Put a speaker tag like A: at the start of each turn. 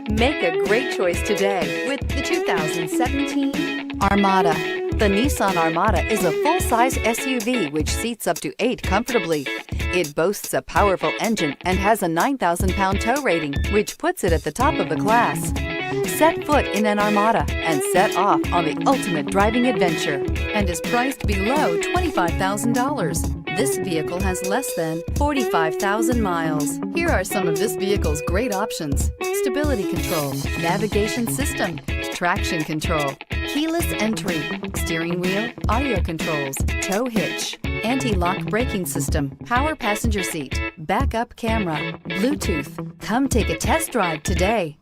A: Make a great choice today with the 2017 Armada. The Nissan Armada is a full-size SUV which seats up to 8 comfortably. It boasts a powerful engine and has a 9,000-pound tow rating, which puts it at the top of the class. Set foot in an Armada and set off on the ultimate driving adventure and is priced below $25,000. This vehicle has less than 45,000 miles. Here are some of this vehicle's great options: stability control, navigation system, traction control, keyless entry, steering wheel audio controls, tow hitch, anti-lock braking system, power passenger seat, backup camera, Bluetooth. Come take a test drive today.